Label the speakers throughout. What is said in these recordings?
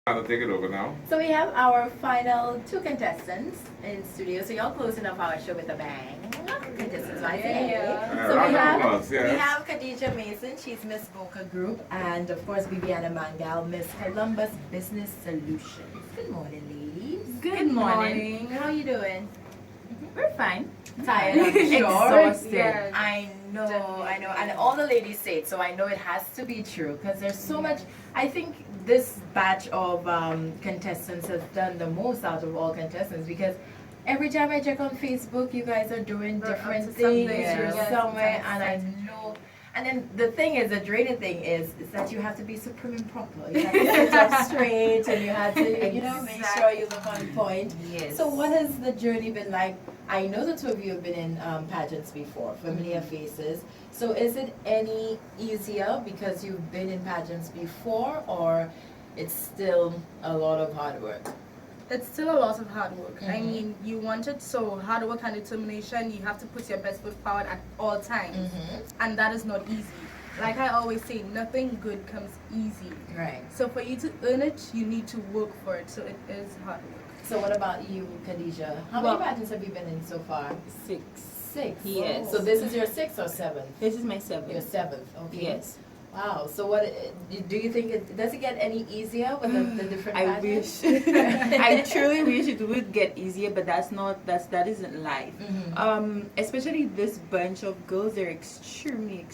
Speaker 1: I'll take it over now.
Speaker 2: So we have our final two contestants in studio. So y'all closing up our show with a bang. Contestants, right?
Speaker 1: Yeah.
Speaker 2: So
Speaker 1: Round
Speaker 2: we have Khadija Mason, she's Miss Boca Group, and of course Viviana Mangal, Miss Columbus Business Solutions. Good morning, ladies.
Speaker 3: Good morning.
Speaker 2: How are you doing?
Speaker 3: We're fine.
Speaker 2: Tired, I'm sure.
Speaker 3: Exhausted.
Speaker 2: Yeah. I know, and all the ladies say it, so I know it has to be true because there's so much. I think this batch of contestants has done the most out of all contestants because every time I check on Facebook, you guys are doing different things. You're somewhere, and I know. And then the thing is, the draining thing is that you have to be supreme and proper. You have to sit up straight, and you have to, make sure you look on point.
Speaker 3: Yes.
Speaker 2: So what has the journey been like? I know the two of you have been in pageants before, familiar faces. So is it any easier because you've been in pageants before, or it's still a lot of hard work?
Speaker 4: It's still a lot of hard work. I mean, you want it, so hard work and determination, you have to put your best foot forward at all times. And that is not easy. Like I always say, nothing good comes easy.
Speaker 2: Right.
Speaker 4: So for you to earn it, you need to work for it. So it is hard work.
Speaker 2: So what about you, Khadija? How many pageants have you been in so far?
Speaker 3: 6.
Speaker 2: 6.
Speaker 3: Yes.
Speaker 2: So this is your 6th or 7th?
Speaker 3: This is my 7th.
Speaker 2: Your 7th. Okay.
Speaker 3: Yes.
Speaker 2: Wow. So what do you think? Does it get any easier with the different
Speaker 3: I
Speaker 2: pageants?
Speaker 3: wish. I truly wish it would get easier, but that isn't life. Especially this bunch of girls, they're extremely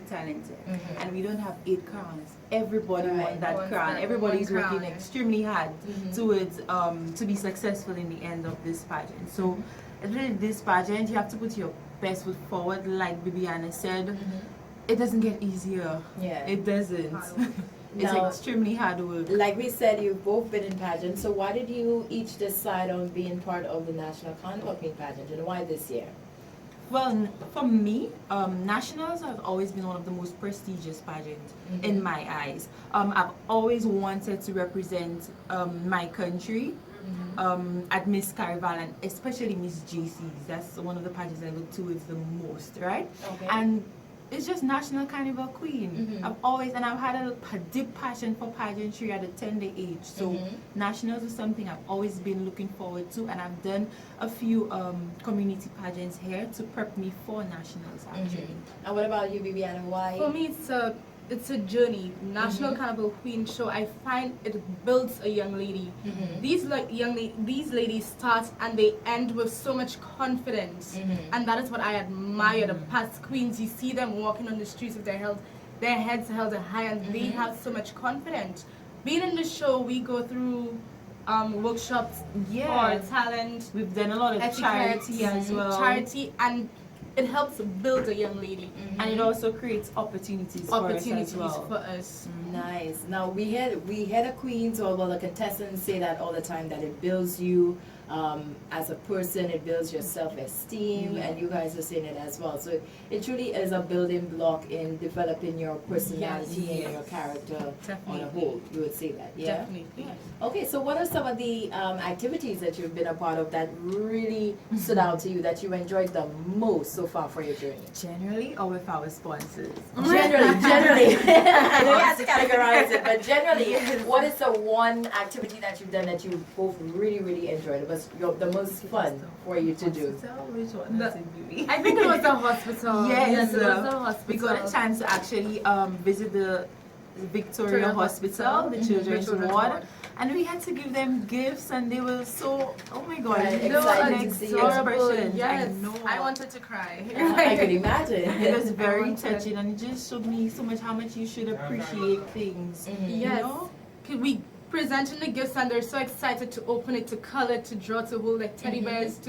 Speaker 3: talented, and we don't have 8 crowns. Everybody wants that crown. Everybody's working extremely hard towards to be successful in the end of this pageant. So, really, this pageant, you have to put your best foot forward, like Bibiana said. It doesn't get easier.
Speaker 2: Yeah.
Speaker 3: It doesn't. It's
Speaker 2: Now,
Speaker 3: extremely hard work.
Speaker 2: like we said, you've both been in pageants. So why did you each decide on being part of the National Carnival Queen pageant, and why this year?
Speaker 3: Well, for me, nationals have always been one of the most prestigious pageants in my eyes. I've always wanted to represent my country at Miss Carnival, and especially Miss JC's. That's one of the pageants I look towards the most, right?
Speaker 2: Okay.
Speaker 3: And it's just National Carnival Queen. I've had a deep passion for pageantry at a tender age. So nationals is something I've always been looking forward to, and I've done a few community pageants here to prep me for nationals actually.
Speaker 2: And what about you, Viviana? Why?
Speaker 4: For me, it's a journey. National Carnival Queen Show, I find it builds a young lady. These ladies start and they end with so much confidence, and that is what I admire. The past queens, you see them walking on the streets with their heads held high, and they have so much confidence. Being in the show, we go through workshops for talent.
Speaker 3: We've done a lot of charity as well.
Speaker 4: Charity, and it helps build a young lady,
Speaker 3: and it also creates opportunities for us as well.
Speaker 4: for us.
Speaker 2: Nice. Now we had a queens, or well, the contestants say that all the time, that it builds you as a person, it builds your self-esteem, and you guys are saying it as well. So it truly is a building block in developing your personality and your character on a whole. You would say that, yeah?
Speaker 4: Definitely.
Speaker 2: Okay, so what are some of the activities that you've been a part of that really stood out to you, that you enjoyed the most so far for your journey?
Speaker 3: Generally, or with our sponsors?
Speaker 2: Generally. I know you have to categorize it, but generally, what is the one activity that you've done that you both really enjoyed? It was the most fun for you to do?
Speaker 3: Which one?
Speaker 4: I think it was the hospital.
Speaker 3: Yes,
Speaker 4: it was the hospital.
Speaker 3: we got a chance to actually visit the Victoria Hospital, the Children's Ward, and we had to give them gifts, and they were so, oh my god,
Speaker 2: excited to see
Speaker 3: expressions.
Speaker 4: Yes,
Speaker 3: I know.
Speaker 4: I wanted to cry.
Speaker 2: I could imagine.
Speaker 3: It was very touching, and it just showed me so much how much you should appreciate things. You
Speaker 4: Yes.
Speaker 3: know?
Speaker 4: We presenting the gifts, and they're so excited to open it, to color, to draw, to hold like teddy bears,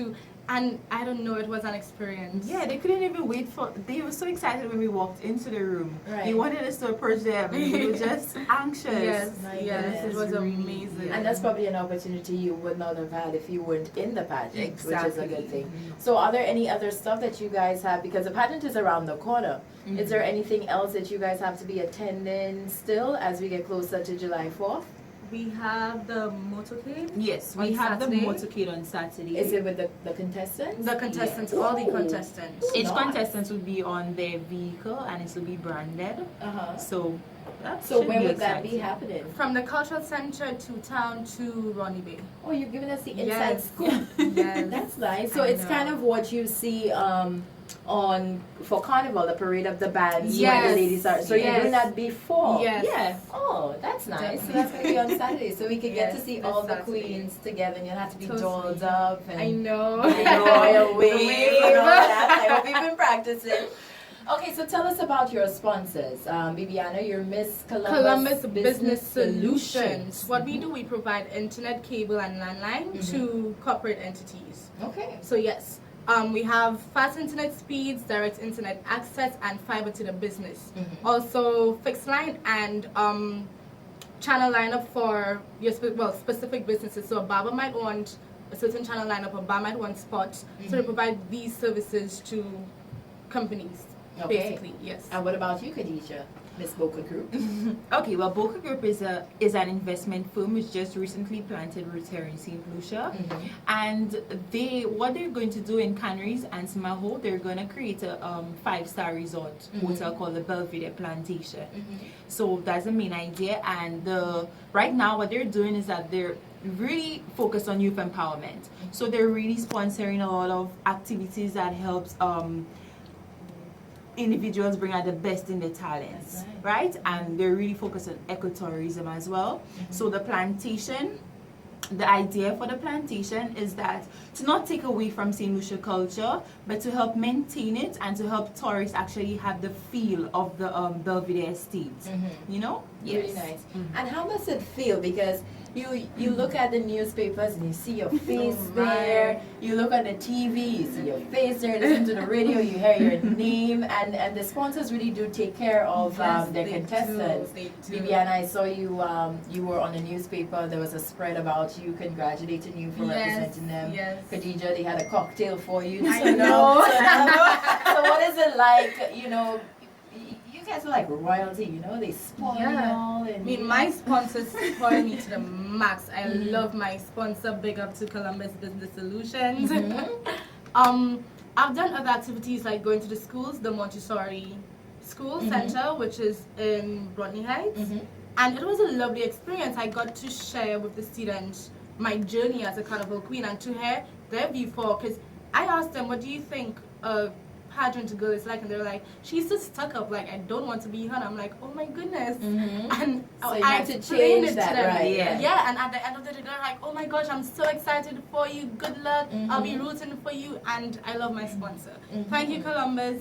Speaker 4: and I don't know, it was an experience.
Speaker 3: Yeah, they couldn't even wait they were so excited when we walked into the room.
Speaker 2: Right.
Speaker 3: They wanted us to approach them. They were just anxious.
Speaker 4: Yes, it was amazing.
Speaker 2: And that's probably an opportunity you would not have had if you weren't in the pageant, which is a good thing. So are there any other stuff that you guys have, because the pageant is around the corner, is there anything else that you guys have to be attending still as we get closer to July 4th?
Speaker 4: We have the motorcade.
Speaker 3: Yes, we
Speaker 4: On
Speaker 3: have
Speaker 4: Saturday.
Speaker 3: the motorcade on Saturday.
Speaker 2: Is it with the contestants?
Speaker 4: The contestants,
Speaker 2: Yes.
Speaker 4: all the
Speaker 2: Ooh.
Speaker 4: contestants.
Speaker 3: Each
Speaker 2: Nice.
Speaker 3: contestant will be on their vehicle and it will be branded.
Speaker 2: Uh-huh.
Speaker 3: So that
Speaker 2: So
Speaker 3: should
Speaker 2: where
Speaker 3: be
Speaker 2: would that be
Speaker 3: exciting.
Speaker 2: happening?
Speaker 4: From the cultural center to town to Ronnie Bay.
Speaker 2: Oh, you're giving us the inside
Speaker 4: Yes.
Speaker 2: scoop.
Speaker 4: Yes.
Speaker 2: That's nice. So
Speaker 4: I
Speaker 2: it's
Speaker 4: know.
Speaker 2: kind of what you see on for Carnival, the parade of the bands where
Speaker 4: Yes.
Speaker 2: the ladies are. So you're
Speaker 4: Yes.
Speaker 2: doing that before.
Speaker 4: Yes.
Speaker 3: Yeah.
Speaker 2: Oh, that's nice. So
Speaker 4: Definitely.
Speaker 2: that's going to be on Saturday. So we can get to
Speaker 4: Yes,
Speaker 2: see
Speaker 4: this
Speaker 2: all the
Speaker 4: Saturday.
Speaker 2: queens together, and you'll have to be
Speaker 4: Totally.
Speaker 2: dolled up and
Speaker 4: I know.
Speaker 2: the royal wave and all that. I hope you've been practicing. Okay, so tell us about your sponsors. Bibiana, you're Miss
Speaker 4: Columbus Business Solutions. What we do, we provide internet, cable, and landline
Speaker 2: Mhm.
Speaker 4: to corporate entities.
Speaker 2: Okay.
Speaker 4: So yes, we have fast internet speeds, direct internet access, and fiber to the business.
Speaker 2: Mhm.
Speaker 4: Also, fixed line and channel lineup for your specific businesses. So a barber might want a certain channel lineup, a bar might want spots. So we
Speaker 2: Mhm.
Speaker 4: provide these services to companies,
Speaker 2: Okay.
Speaker 4: basically. Yes.
Speaker 2: And what about you, Khadija? Miss Boca Group?
Speaker 3: Okay, well, Boca Group is an investment firm which just recently planted roots here in St. Lucia.
Speaker 2: Mhm.
Speaker 3: And what they're going to do in Canaries and Smaho, they're going to create a 5-star resort
Speaker 2: Mhm.
Speaker 3: hotel called the Belvedere Plantation.
Speaker 2: Mhm.
Speaker 3: So that's the main idea. And right now, what they're doing is that they're really focused on youth empowerment. So they're really sponsoring a lot of activities that helps individuals bring out the best in their talents,
Speaker 2: That's
Speaker 3: right? And they're really focused on ecotourism as well.
Speaker 2: Mm-hmm.
Speaker 3: So the plantation, the idea for the plantation is that to not take away from St. Lucia culture, but to help maintain it and to help tourists actually have the feel of the Belvedere estate.
Speaker 2: Mhm.
Speaker 3: You know?
Speaker 2: Really nice.
Speaker 3: Mhm.
Speaker 2: And how does it feel? Because you look at the newspapers and you see your face
Speaker 4: Oh,
Speaker 2: there.
Speaker 4: right.
Speaker 2: You look at the TV, you see your face there. Listen to the radio, you hear your name. And the sponsors really do take care of
Speaker 4: Yes,
Speaker 2: their
Speaker 4: they
Speaker 2: contestants.
Speaker 4: do, they do.
Speaker 2: Viviana, I saw you were on the newspaper. There was a spread about you, congratulating you for
Speaker 4: Yes,
Speaker 2: representing them.
Speaker 4: yes.
Speaker 2: Khadija, they had a cocktail for you.
Speaker 4: I
Speaker 2: So
Speaker 4: know.
Speaker 2: so what is it like? You guys are like royalty. They spoil you
Speaker 4: Yeah.
Speaker 2: all.
Speaker 4: I
Speaker 2: And
Speaker 4: mean, my sponsors spoil me to the max. I
Speaker 2: Mhm.
Speaker 4: love my sponsor. Big up to Columbus Business Solutions.
Speaker 2: Mhm.
Speaker 4: I've done other activities like going to the schools, the Montessori School
Speaker 2: Mhm.
Speaker 4: Center, which is in Rodney Heights.
Speaker 2: Mhm.
Speaker 4: And it was a lovely experience. I got to share with the students my journey as a carnival queen and to hear their view for, because I asked them, what do you think a pageant girl is like? And they're like, she's so stuck up, like, I don't want to be her. And I'm like, oh my goodness.
Speaker 2: Mhm.
Speaker 4: And
Speaker 2: So you
Speaker 4: I
Speaker 2: had to
Speaker 4: explained
Speaker 2: change
Speaker 4: it
Speaker 2: that,
Speaker 4: to them.
Speaker 2: right?
Speaker 3: Yeah.
Speaker 4: Yeah, and at the end of the day, they're like, oh my gosh, I'm so excited for you. Good luck. I'll be
Speaker 2: Mhm.
Speaker 4: rooting for you. And I love my sponsor.
Speaker 2: Mhm.
Speaker 4: Thank you, Columbus.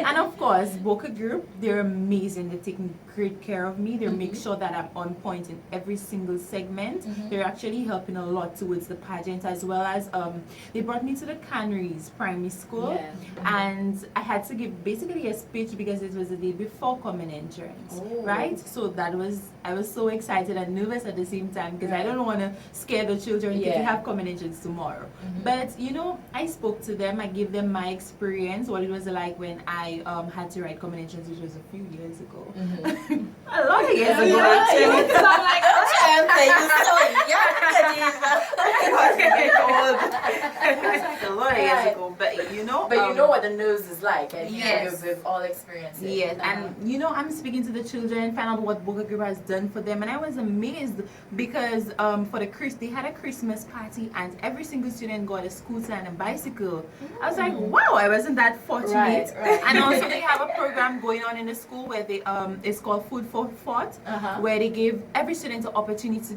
Speaker 3: And of course, Boca Group, they're amazing. They're taking great care of me. They make sure that I'm on point in every single segment.
Speaker 2: Mhm.
Speaker 3: They're actually helping a lot towards the pageant, as well as they brought me to the Canaries primary school.
Speaker 2: Yeah.
Speaker 3: And I had to give basically a speech because it was the day before common entrance,
Speaker 2: Oh.
Speaker 3: right? So I was so excited and nervous at the same time because I
Speaker 2: Right.
Speaker 3: don't want to scare the children because we
Speaker 2: Yeah.
Speaker 3: have common entrance tomorrow.
Speaker 2: Mhm.
Speaker 3: But I spoke to them. I gave them my experience, what it was like when I had to write common entrance, which was a few years ago.
Speaker 2: Mhm.
Speaker 3: A lot of years ago,
Speaker 2: Yeah,
Speaker 3: actually.
Speaker 2: you sound like a champion. You're so young, Khadija.
Speaker 3: It's a lot of years
Speaker 2: Right.
Speaker 3: ago, but
Speaker 2: But you know what the news is like, and
Speaker 3: Yes.
Speaker 2: you've all experienced it.
Speaker 3: Yes, and I'm speaking to the children, find out what Boca Group has done for them, and I was amazed because for they had a Christmas party, and every single student got a scooter and a bicycle. I was like, wow, I wasn't that fortunate.
Speaker 2: Right.
Speaker 3: And also they have a program going on in the school where they it's called Food for Thought,
Speaker 2: Uh-huh.
Speaker 3: where they give every student an opportunity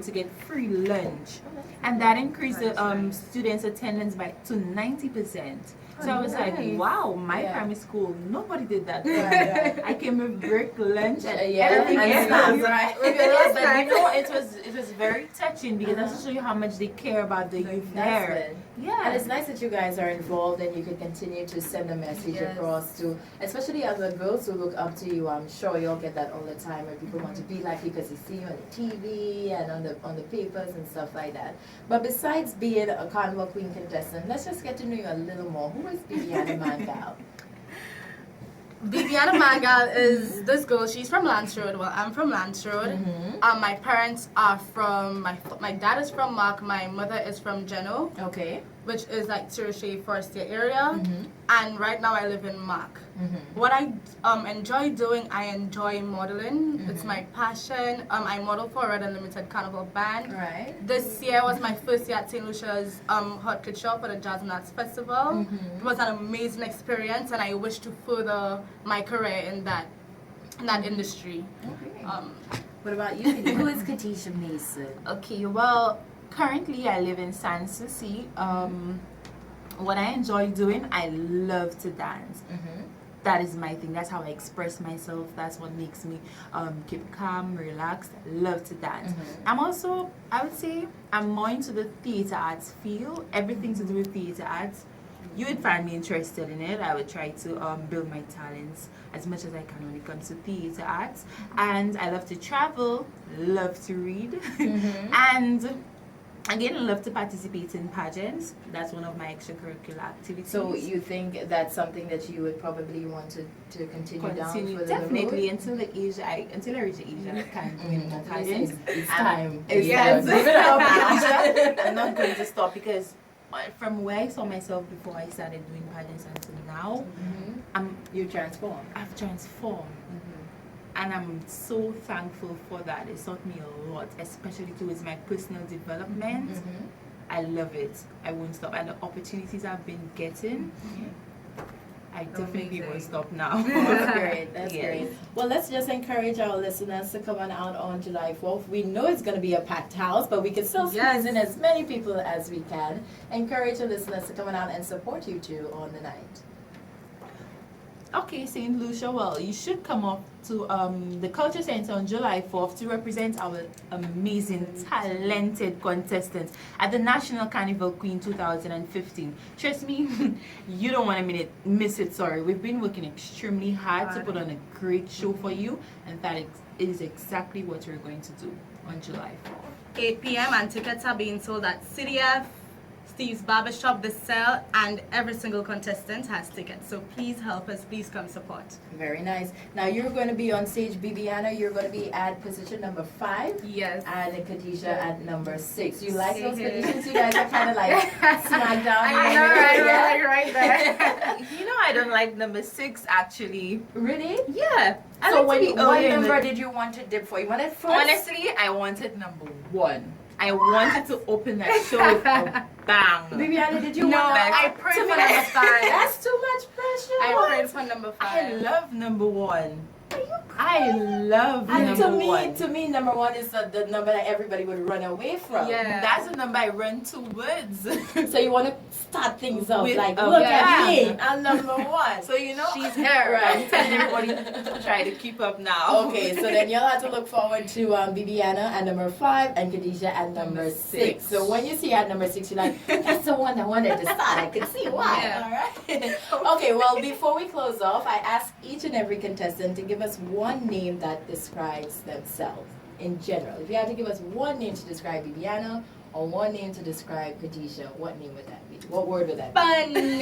Speaker 3: to get free lunch, and that increased the students' attendance to 90%. So I was like,
Speaker 4: nice.
Speaker 3: wow, my
Speaker 2: Yeah.
Speaker 3: primary school, nobody did that.
Speaker 2: Right.
Speaker 3: I came with break, lunch, and
Speaker 2: Yeah,
Speaker 3: everything
Speaker 2: and
Speaker 3: else.
Speaker 2: snacks, right.
Speaker 3: Yes, but it was very touching because that's to show you how much they care about the youth there.
Speaker 2: That's it.
Speaker 3: Yeah.
Speaker 2: And it's nice that you guys are involved and you can continue to send a message
Speaker 4: Yes.
Speaker 2: across to, especially other girls who look up to you. I'm sure you'll get that all the time where people want to be like you because they see you on the TV and on the papers and stuff like that. But besides being a Carnival Queen contestant, let's just get to know you a little more. Who is Bibiana Mangal?
Speaker 4: Viviana Mangal is this girl. She's from Lance Road. Well, I'm from Lance Road. My parents are from my dad is from Mark. My mother is from Geno,
Speaker 2: Okay.
Speaker 4: which is like St.Lucia Forest area. And right now I live in Mark. What I enjoy doing, I enjoy modeling. It's my passion. I model for Red Unlimited Carnival band.
Speaker 2: Right.
Speaker 4: This year was my first year at St. Lucia's Hot Couture for the Jazz and Arts Festival. It was an amazing experience, and I wish to further my career in that industry.
Speaker 2: Okay. What about you? Who is Khadijah Mason?
Speaker 3: Okay, well, currently I live in St.Lucia. What I enjoy doing, I love to dance. That is my thing. That's how I express myself. That's what makes me keep calm, relaxed. Love to dance. I'm also, I would say, I'm more into the theater arts field. Everything to do with theater arts. You would find me interested in it. I would try to build my talents as much as I can when it comes to theater arts. And I love to travel, love to read, and again, I love to participate in pageants. That's one of my extracurricular activities.
Speaker 2: So you think that's something that you would probably want to continue down for
Speaker 3: definitely until I reach the age I can't do any more pageants.
Speaker 2: It's time.
Speaker 3: Yes.
Speaker 2: Give it up.
Speaker 3: I'm not going to stop because from where I saw myself before I started doing pageants until now,
Speaker 2: You transform.
Speaker 3: I've transformed. And I'm so thankful for that. It taught me a lot, especially towards my personal development. I love it. I won't stop. And the opportunities I've been getting, I definitely won't stop now.
Speaker 2: That's great. That's
Speaker 3: Yes.
Speaker 2: great. Well, let's just encourage our listeners to come on out on July 4th. We know it's going to be a packed house, but we can still squeeze in as many people as we can. Encourage our listeners to come on out and support you two on the night.
Speaker 3: Okay, St. Lucia, well, you should come up to the Culture Center on July 4th to represent our amazing, talented contestants at the National Carnival Queen 2015. Trust me, you don't want to miss it, sorry. We've been working extremely hard to put on a great show for you, and that is exactly what we're going to do on July 4th.
Speaker 4: 8 p.m. and tickets are being sold at CDF, Steve's Barbershop, The Cell, and every single contestant has tickets. So please help us. Please come support.
Speaker 2: Very nice. Now you're going to be on stage, Bibiana. You're going to be at position number 5.
Speaker 4: Yes.
Speaker 2: And Khadijah at number 6. You like those positions? You guys are kind of like smack down.
Speaker 4: I know, right? Right there.
Speaker 3: You know, I don't like number 6 actually.
Speaker 2: Really?
Speaker 3: Yeah.
Speaker 2: So what number did you want to dip for? You wanted first?
Speaker 3: Honestly, I wanted number 1. I wanted to open that show with a bang.
Speaker 2: Bibiana, did you
Speaker 4: No,
Speaker 2: want
Speaker 4: I prayed for number 5.
Speaker 2: That's too much pressure.
Speaker 4: I prayed for number 5.
Speaker 3: I love number 1. I love
Speaker 2: And
Speaker 3: number 1.
Speaker 2: to me, number 1 is the number that everybody would run away from.
Speaker 4: Yeah.
Speaker 3: That's the number I run towards.
Speaker 2: So you want to start things off
Speaker 3: With
Speaker 2: like,
Speaker 3: a
Speaker 2: look at me,
Speaker 3: bang.
Speaker 2: I'm number 1.
Speaker 3: So you know,
Speaker 4: She's here.
Speaker 2: Right.
Speaker 3: and everybody to try to keep up now.
Speaker 2: Okay, so then you'll have to look forward to Bibiana at number 5 and Khadijah at number 6. So when you see her at number 6, you're like, that's the one I wanted to start. I could see why.
Speaker 4: Yeah.
Speaker 2: All right. Okay, well, before we close off, I ask each and every contestant to give us one name that describes themselves in general. If you had to give us one name to describe Bibiana or one name to describe Khadijah, what name would that be? What word would that be?
Speaker 4: Fun.
Speaker 2: Fun.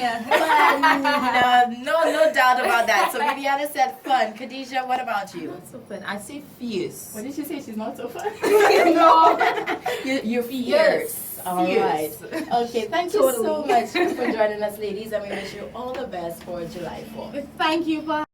Speaker 2: No doubt about that. So Bibiana said fun. Khadijah, what about you?
Speaker 3: Not so fun. I say fierce.
Speaker 2: What did she say? She's not so fun?
Speaker 4: No.
Speaker 2: You're fierce. All right.
Speaker 3: Fierce.
Speaker 2: Okay, thank you so much for joining us, ladies, and we wish you all the best for July 4th.
Speaker 4: Thank you for